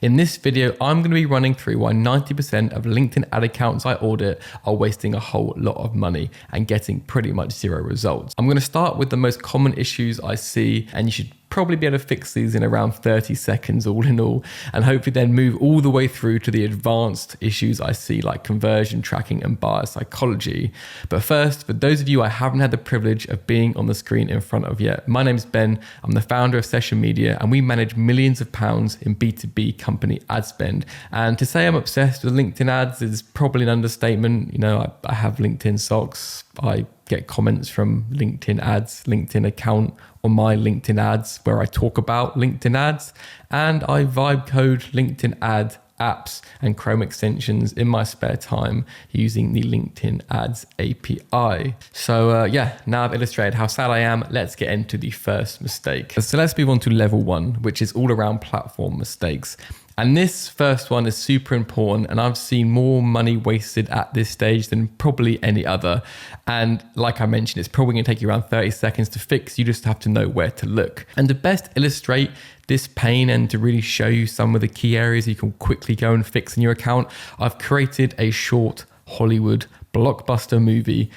In this video, I'm going to be running through why 90% of LinkedIn ad accounts I audit are wasting a whole lot of money and getting pretty much zero results. I'm going to start with the most common issues I see, and you should probably be able to fix these in around 30 seconds all in all, and hopefully then move all the way through to the advanced issues I see like conversion tracking and buyer psychology. But first, for those of you I haven't had the privilege of being on the screen in front of yet, my name's Ben. I'm the founder of Session Media, and we manage millions of pounds in B2B company ad spend. And to say I'm obsessed with LinkedIn ads is probably an understatement. You know, I have LinkedIn socks. I get comments from LinkedIn ads, LinkedIn account on my LinkedIn ads where I talk about LinkedIn ads, and I vibe code LinkedIn ad apps and Chrome extensions in my spare time using the LinkedIn ads API. So now I've illustrated how sad I am, let's get into the first mistake. So let's move on to level 1, which is all around platform mistakes. And this first one is super important, and I've seen more money wasted at this stage than probably any other. And like I mentioned, it's probably going to take you around 30 seconds to fix. You just have to know where to look. And to best illustrate this pain and to really show you some of the key areas you can quickly go and fix in your account, I've created a short Hollywood blockbuster movie,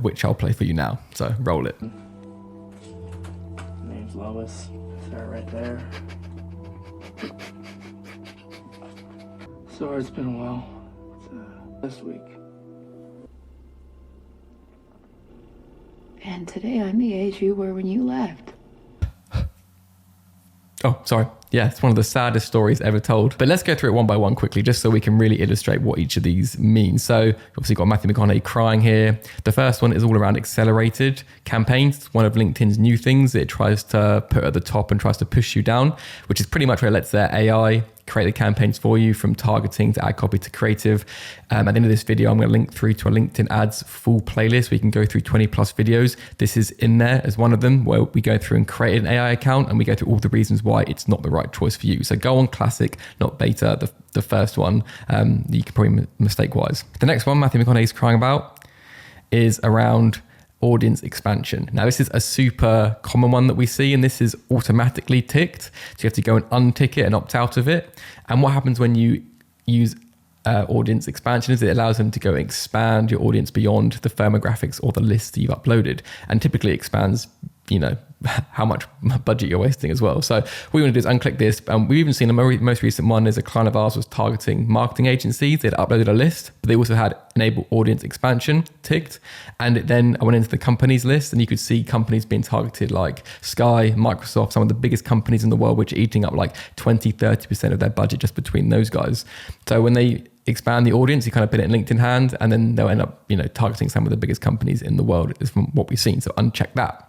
which I'll play for you now. So roll it. Name's Lois. Start right there. Sorry, it's been a while. It's this week. And today I'm the age you were when you left. Oh, sorry. Yeah, it's one of the saddest stories ever told. But let's go through it one by one quickly, just so we can really illustrate what each of these means. So obviously you've got Matthew McConaughey crying here. The first one is all around accelerated campaigns. It's one of LinkedIn's new things it tries to put at the top and tries to push you down, which is pretty much where it lets their AI create the campaigns for you, from targeting to ad copy to creative. At the end of this video, I'm going to link through to a LinkedIn ads full playlist where you can go through 20 plus videos. This is in there as one of them, where we go through and create an AI account and we go through all the reasons why it's not the right choice for you. So go on classic, not beta, the first one, you can probably mistake wise. The next one Matthew McConaughey is crying about is around audience expansion. Now, this is a super common one that we see, and this is automatically ticked. So you have to go and untick it and opt out of it. And what happens when you use audience expansion is it allows them to go expand your audience beyond the firmographics or the list that you've uploaded, and typically expands, you know, how much budget you're wasting as well. So what we want to do is unclick this. We've even seen a most recent one is a client of ours was targeting marketing agencies. They'd uploaded a list, but they also had enable audience expansion ticked. And then I went into the companies list, and you could see companies being targeted like Sky, Microsoft, some of the biggest companies in the world, which are eating up like 20-30% of their budget just between those guys. So when they expand the audience, you kind of put it in LinkedIn hand, and then they'll end up, you know, targeting some of the biggest companies in the world is from what we've seen. So uncheck that.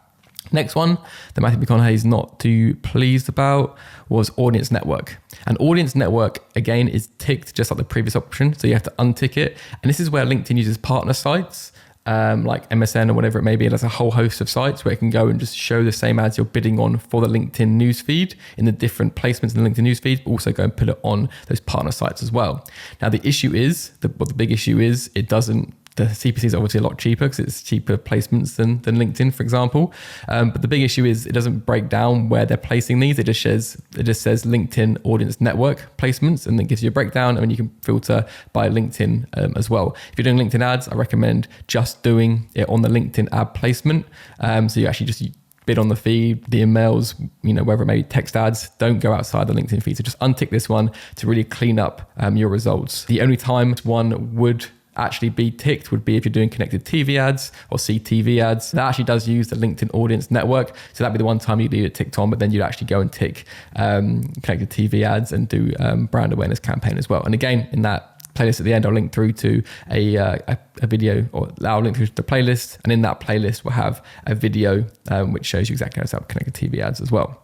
Next one that Matthew McConaughey is not too pleased about was audience network. And audience network, again, is ticked just like the previous option. So you have to untick it. And this is where LinkedIn uses partner sites, like MSN or whatever it may be. It has a whole host of sites where it can go and just show the same ads you're bidding on for the LinkedIn newsfeed in the different placements in the LinkedIn newsfeed, but also go and put it on those partner sites as well. Now, the issue is, the big issue is it doesn't, the CPC is obviously a lot cheaper because it's cheaper placements than LinkedIn, for example. But the big issue is it doesn't break down where they're placing these. It just says LinkedIn audience network placements, and then gives you a breakdown, and you can filter by LinkedIn as well. If you're doing LinkedIn ads, I recommend just doing it on the LinkedIn ad placement. So you actually just bid on the feed, the emails, you know, wherever it may be, text ads. Don't go outside the LinkedIn feed. So just untick this one to really clean up your results. The only time one would actually be ticked would be if you're doing connected TV ads or CTV ads. That actually does use the LinkedIn audience network. So that'd be the one time you'd leave it ticked on, but then you'd actually go and tick connected TV ads and do brand awareness campaign as well. And again, in that playlist at the end, I'll link through to a video, or I'll link through to the playlist. And in that playlist, we'll have a video which shows you exactly how to set up connected TV ads as well.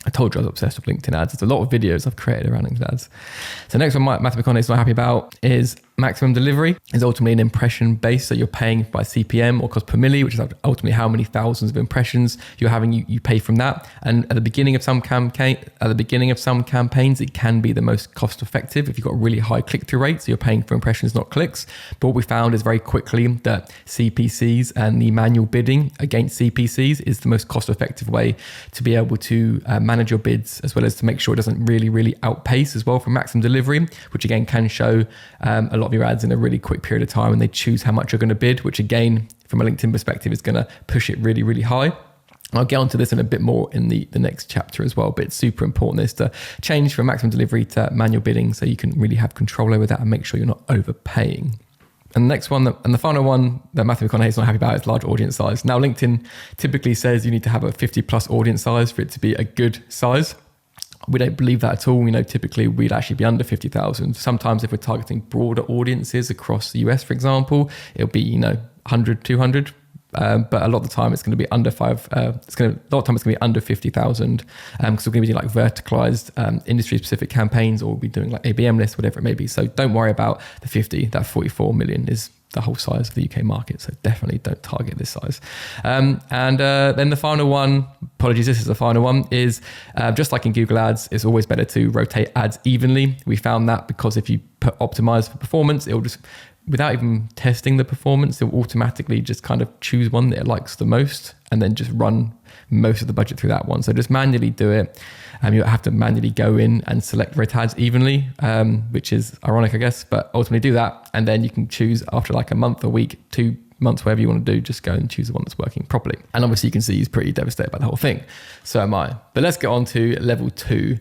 I told you I was obsessed with LinkedIn ads. There's a lot of videos I've created around LinkedIn ads. So next one Matthew McConaughey is not happy about is Maximum delivery is ultimately an impression base, so you're paying by CPM or cost per milli, which is ultimately how many thousands of impressions you're having. You pay from that, and at the beginning of some campaigns, it can be the most cost effective if you've got really high click-through rates. So you're paying for impressions, not clicks. But what we found is very quickly that CPCs and the manual bidding against CPCs is the most cost-effective way to be able to manage your bids, as well as to make sure it doesn't really outpace as well for maximum delivery, which again can show a lot of your ads in a really quick period of time, and they choose how much you're going to bid, which again, from a LinkedIn perspective, is going to push it really high. I'll get onto this in a bit more in the next chapter as well, but it's super important is to change from maximum delivery to manual bidding so you can really have control over that and make sure you're not overpaying. And the next one, and the final one that Matthew McConaughey is not happy about is large audience size. Now, LinkedIn typically says you need to have a 50 plus audience size for it to be a good size. We don't believe that at all. Typically we'd actually be under 50,000. Sometimes if we're targeting broader audiences across the US, for example, it'll be, 100, 200. But a lot of the time it's going to be under a lot of time it's going to be under 50,000 because we're going to be doing like verticalized industry specific campaigns, or we'll be doing like ABM lists, whatever it may be. So don't worry about the 50. That 44 million is the whole size of the UK market. So definitely don't target this size. And then the final one, apologies, this is the final one, is just like in Google Ads, it's always better to rotate ads evenly. We found that because if you put optimize for performance, it will just, without even testing the performance, it will automatically just kind of choose one that it likes the most and then just run most of the budget through that one. So just manually do it. You have to manually go in and select rotate ads evenly, which is ironic, I guess, but ultimately do that. And then you can choose after like a month, a week, 2 months, whatever you want to do, just go and choose the one that's working properly. And obviously you can see he's pretty devastated by the whole thing. So am I. But let's get on to level 2,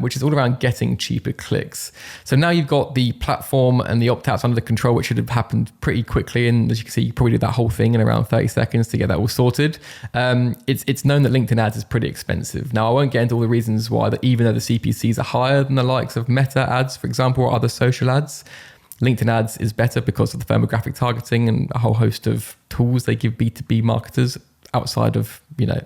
which is all around getting cheaper clicks. So now you've got the platform and the opt-outs under the control, which should have happened pretty quickly. And as you can see, you probably did that whole thing in around 30 seconds to get that all sorted. It's known that LinkedIn ads is pretty expensive. Now, I won't get into all the reasons why, that even though the CPCs are higher than the likes of Meta ads, for example, or other social ads, LinkedIn ads is better because of the firmographic targeting and a whole host of tools they give B2B marketers outside of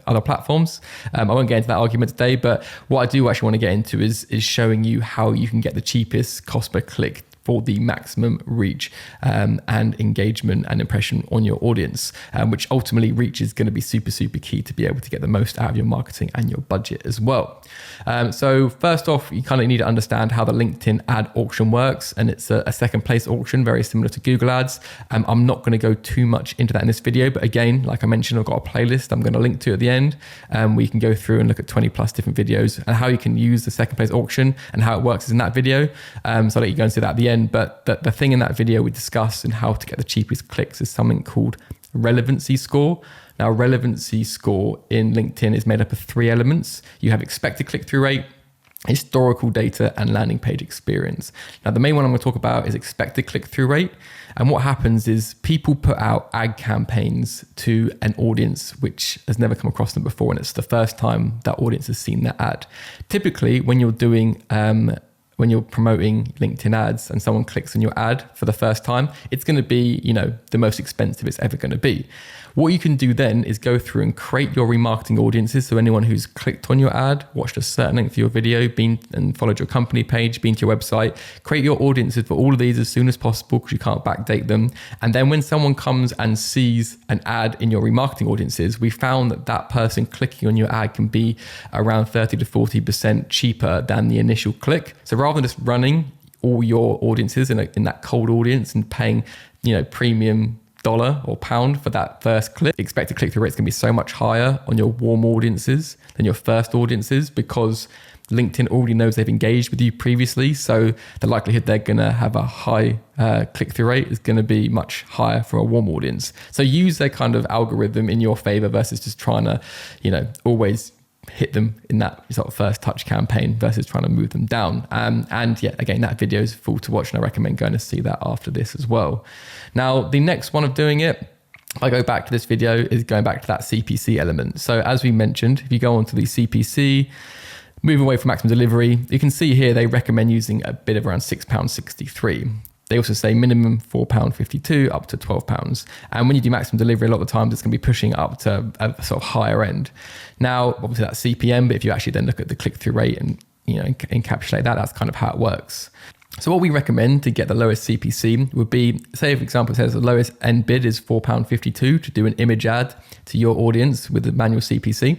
other platforms. I won't get into that argument today, but what I do actually want to get into is showing you how you can get the cheapest cost per click for the maximum reach and engagement and impression on your audience, which ultimately reach is going to be super key to be able to get the most out of your marketing and your budget as well. So first off, you kind of need to understand how the LinkedIn ad auction works, and it's a second place auction, very similar to Google Ads. I'm not going to go too much into that in this video, but again, like I mentioned, I've got a playlist I'm going to link to at the end, where you can go through and look at 20 plus different videos and how you can use the second place auction and how it works is in that video. So I'll let you go and see that at the end. But the thing in that video we discuss and how to get the cheapest clicks is something called relevancy score. Now, relevancy score in LinkedIn is made up of 3 elements. You have expected click-through rate, historical data, and landing page experience. Now, the main one I'm going to talk about is expected click-through rate. And what happens is people put out ad campaigns to an audience which has never come across them before, and it's the first time that audience has seen that ad. Typically, when you're doing when you're promoting LinkedIn ads and someone clicks on your ad for the first time, it's going to be, the most expensive it's ever going to be. What you can do then is go through and create your remarketing audiences. So anyone who's clicked on your ad, watched a certain length of your video, been and followed your company page, been to your website, create your audiences for all of these as soon as possible because you can't backdate them. And then when someone comes and sees an ad in your remarketing audiences, we found that person clicking on your ad can be around 30 to 40% cheaper than the initial click. So rather than just running all your audiences in that cold audience and paying, premium dollar or pound for that first click, the expected click-through rate is going to be so much higher on your warm audiences than your first audiences because LinkedIn already knows they've engaged with you previously. So the likelihood they're going to have a high click-through rate is going to be much higher for a warm audience. So use their kind of algorithm in your favor versus just trying to, always hit them in that sort of first touch campaign versus trying to move them down. And yeah, again, that video is full to watch and I recommend going to see that after this as well. Now, the next one of doing it, I go back to this video, is going back to that CPC element. So as we mentioned, if you go onto the CPC, move away from maximum delivery, you can see here they recommend using a bid of around £6.63. They also say minimum £4.52 up to £12. And when you do maximum delivery, a lot of the times it's going to be pushing up to a sort of higher end. Now, obviously that's CPM, but if you actually then look at the click-through rate and encapsulate that, that's kind of how it works. So what we recommend to get the lowest CPC would be, say for example, it says the lowest end bid is £4.52 to do an image ad to your audience with the manual CPC.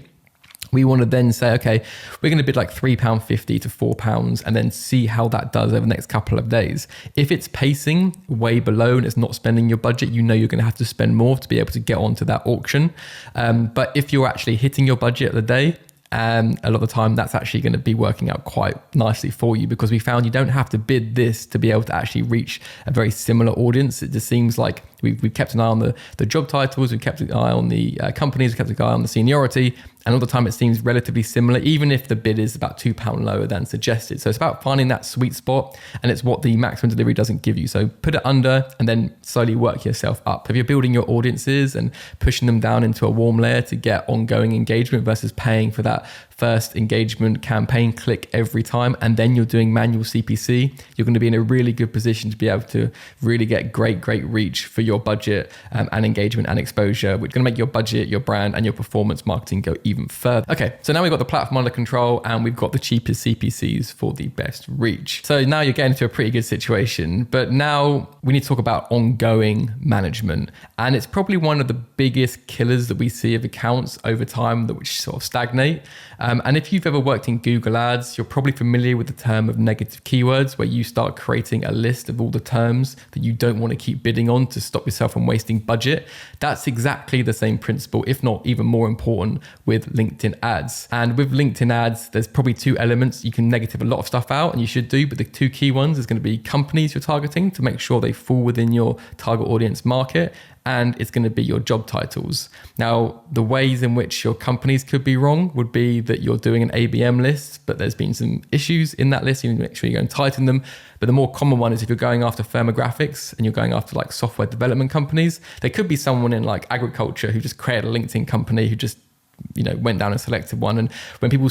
We want to then say, okay, we're going to bid like £3.50 to £4 and then see how that does over the next couple of days. If it's pacing way below and it's not spending your budget, you know you're going to have to spend more to be able to get onto that auction. But if you're actually hitting your budget of the day, a lot of the time that's actually going to be working out quite nicely for you, because we found you don't have to bid this to be able to actually reach a very similar audience. It just seems like we've kept an eye on the job titles, we've kept an eye on the companies, we've kept an eye on the seniority, and all the time it seems relatively similar, even if the bid is about £2 lower than suggested. So it's about finding that sweet spot, and it's what the maximum delivery doesn't give you. So put it under and then slowly work yourself up. If you're building your audiences and pushing them down into a warm layer to get ongoing engagement versus paying for that first engagement campaign click every time, and then you're doing manual CPC, you're going to be in a really good position to be able to really get great reach for your budget and engagement and exposure, which is going to make your budget, your brand, and your performance marketing go even further. Okay, so now we've got the platform under control and we've got the cheapest CPCs for the best reach. So now you're getting to a pretty good situation, but now we need to talk about ongoing management. And it's probably one of the biggest killers that we see of accounts over time that which sort of stagnate. And if you've ever worked in Google Ads, you're probably familiar with the term of negative keywords, where you start creating a list of all the terms that you don't want to keep bidding on to stop yourself from wasting budget. That's exactly the same principle, if not even more important, with LinkedIn ads. And with LinkedIn ads, there's probably two elements. You can negative a lot of stuff out, and you should do, but the two key ones is going to be companies you're targeting to make sure they fall within your target audience market, and it's going to be your job titles. Now, the ways in which your companies could be wrong would be that you're doing an ABM list, but there's been some issues in that list. You need to make sure you go and tighten them. But the more common one is if you're going after firmographics and you're going after like software development companies, there could be someone in like agriculture who just created a LinkedIn company who just, went down and selected one. And when people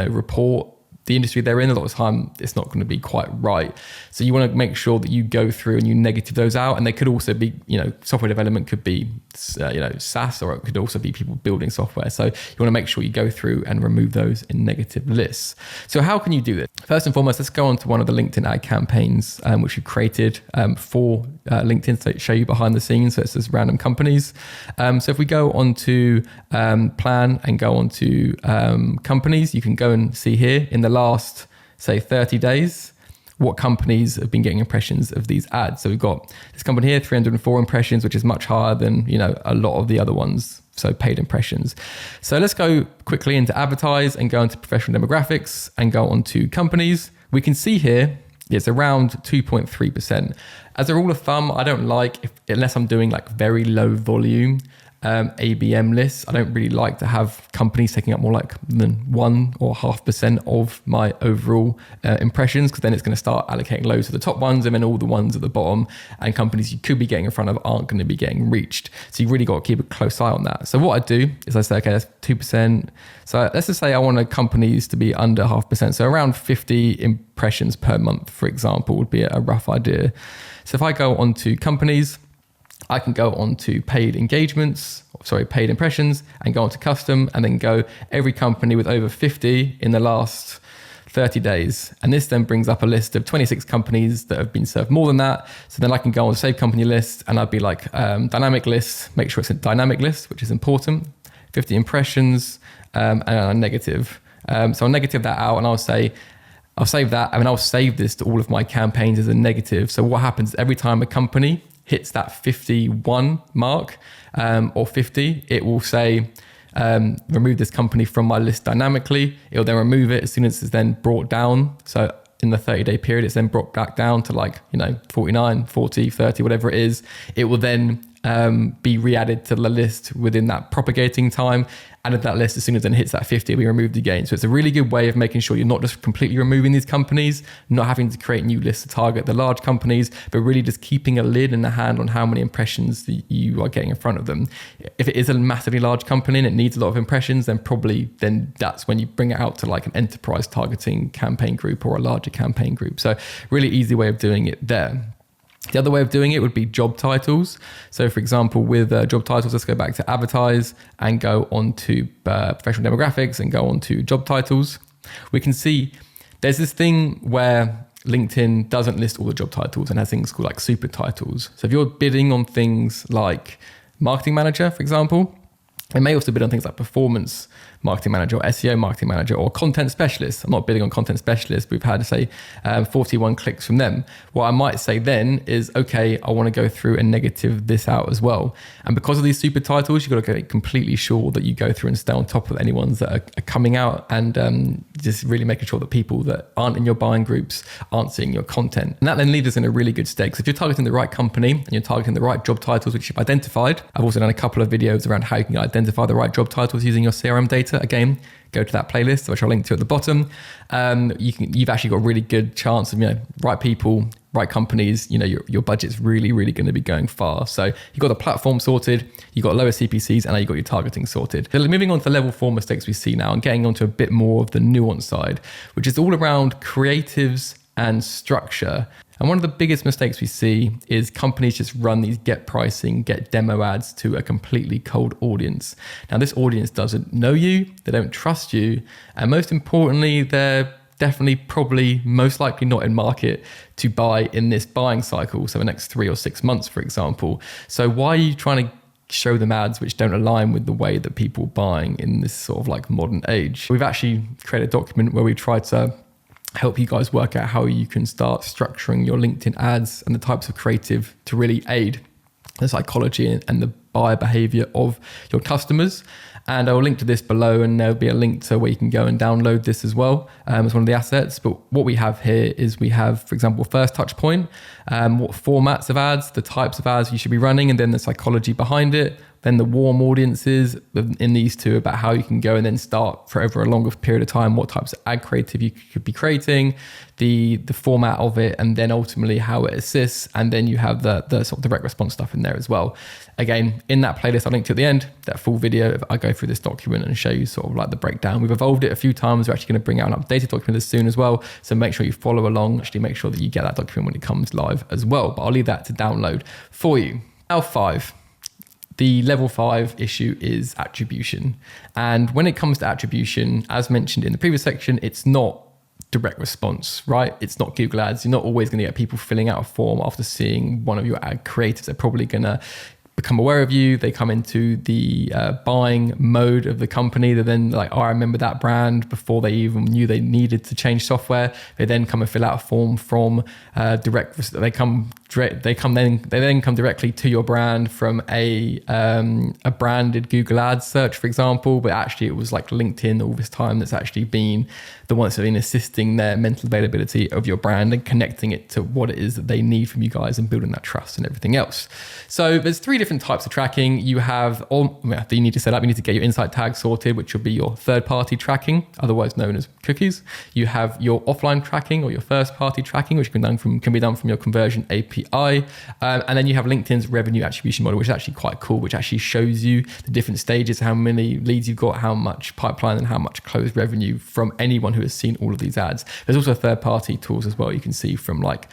report the industry they're in, a lot of the time it's not going to be quite right. So you want to make sure that you go through and you negative those out. And they could also be, software development could be, SaaS, or it could also be people building software. So you want to make sure you go through and remove those in negative lists. So how can you do this? First and foremost, let's go on to one of the LinkedIn ad campaigns, which we created for LinkedIn to show you behind the scenes. So it's just random companies. So if we go on to plan and go on to companies, you can go and see here in the last, say, 30 days, what companies have been getting impressions of these ads. So we've got this company here, 304 impressions, which is much higher than, a lot of the other ones. So paid impressions. So let's go quickly into advertise and go into professional demographics and go on to companies. We can see here, it's around 2.3%. As a rule of thumb, I don't like, unless I'm doing like very low volume ABM lists, I don't really like to have companies taking up more like than 1 or 0.5% of my overall impressions, because then it's going to start allocating loads to the top ones and then all the ones at the bottom, and companies you could be getting in front of aren't going to be getting reached. So you really got to keep a close eye on that. So what I do is I say, okay, that's 2%. So let's just say I want companies to be under 0.5%. So around 50 impressions per month, for example, would be a rough idea. So if I go on to companies, I can go on to paid impressions, and go on to custom, and then go every company with over 50 in the last 30 days. And this then brings up a list of 26 companies that have been served more than that. So then I can go on save company list, and I'd be like dynamic list, make sure it's a dynamic list, which is important, 50 impressions, and a negative. So I'll negative that out, and I'll save that, and I'll save this to all of my campaigns as a negative. So what happens every time a company hits that 51 mark or 50, it will say, remove this company from my list dynamically. It'll then remove it as soon as it's then brought down. So in the 30-day period, it's then brought back down to 49, 40, 30, whatever it is. It will then be re-added to the list within that propagating time. Added that list as soon as it hits that 50, it'll be removed again. So it's a really good way of making sure you're not just completely removing these companies, not having to create new lists to target the large companies, but really just keeping a lid and a hand on how many impressions that you are getting in front of them. If it is a massively large company and it needs a lot of impressions, then that's when you bring it out to like an enterprise targeting campaign group or a larger campaign group. So really easy way of doing it there. The other way of doing it would be job titles. So for example, with job titles, let's go back to advertise and go on to professional demographics and go on to job titles. We can see there's this thing where LinkedIn doesn't list all the job titles and has things called like super titles. So if you're bidding on things like marketing manager, for example, it may also bid on things like performance marketing manager or SEO marketing manager or content specialist. I'm not bidding on content specialist. We've had, say, 41 clicks from them. What I might say then is, okay, I want to go through and negative this out as well. And because of these super titles, you've got to get completely sure that you go through and stay on top of any ones that are coming out, and just really making sure that people that aren't in your buying groups aren't seeing your content. And that then leaves us in a really good state. Because if you're targeting the right company and you're targeting the right job titles, which you've identified, I've also done a couple of videos around how you can identify the right job titles using your CRM data. Again, go to that playlist, which I'll link to at the bottom. You've actually got a really good chance of, right people, right companies, your budget's really, really going to be going far. So you've got the platform sorted, you've got lower CPCs, and now you've got your targeting sorted. So moving on to level 4 mistakes we see now and getting onto a bit more of the nuance side, which is all around creatives and structure. And one of the biggest mistakes we see is companies just run these get pricing, get demo ads to a completely cold audience. Now, this audience doesn't know you, they don't trust you, and most importantly, they're definitely probably most likely not in market to buy in this buying cycle. So the next 3 or 6 months, for example. So why are you trying to show them ads which don't align with the way that people are buying in this sort of like modern age? We've actually created a document where we tried to help you guys work out how you can start structuring your LinkedIn ads and the types of creative to really aid the psychology and the buyer behavior of your customers. And I'll link to this below, and there'll be a link to where you can go and download this as well as one of the assets. But what we have here is we have, for example, first touch point, what formats of ads, the types of ads you should be running, and then the psychology behind it. Then the warm audiences in these two about how you can go and then start for over a longer period of time, what types of ad creative you could be creating, the format of it, and then ultimately how it assists. And then you have the sort of direct response stuff in there as well. Again, in that playlist, I'll link to at the end, that full video, I go through this document and show you sort of like the breakdown. We've evolved it a few times. We're actually going to bring out an updated document as soon as well. So make sure you follow along, actually make sure that you get that document when it comes live as well. But I'll leave that to download for you. Now 5. The level 5 issue is attribution. And when it comes to attribution, as mentioned in the previous section, it's not direct response, right? It's not Google Ads. You're not always going to get people filling out a form after seeing one of your ad creatives. They're probably going to become aware of you. They come into the buying mode of the company. They're then like, oh, I remember that brand, before they even knew they needed to change software. They then come and fill out a form from direct. They then come directly to your brand from a branded Google Ads search, for example. But actually, it was like LinkedIn all this time that's actually been the ones that have been assisting their mental availability of your brand and connecting it to what it is that they need from you guys and building that trust and everything else. So there's 3 different types of tracking. You have that you need to set up. You need to get your insight tag sorted, which will be your third-party tracking, otherwise known as cookies. You have your offline tracking or your first-party tracking, which can be done from your conversion API. And then you have LinkedIn's revenue attribution model, which is actually quite cool, which actually shows you the different stages, how many leads you've got, how much pipeline and how much closed revenue from anyone who has seen all of these ads. There's also third-party tools as well you can see from like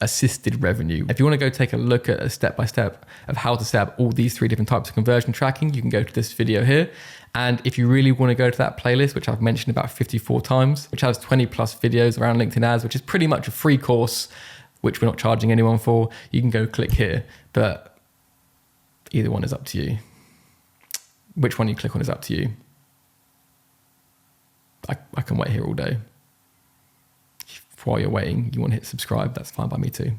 assisted revenue. If you want to go take a look at a step-by-step of how to set up all these 3 different types of conversion tracking, you can go to this video here. And if you really want to go to that playlist, which I've mentioned about 54 times, which has 20 plus videos around LinkedIn ads, which is pretty much a free course, which we're not charging anyone for, you can go click here. But either one is up to you. Which one you click on is up to you. I can wait here all day. While you're waiting, you want to hit subscribe, that's fine by me too.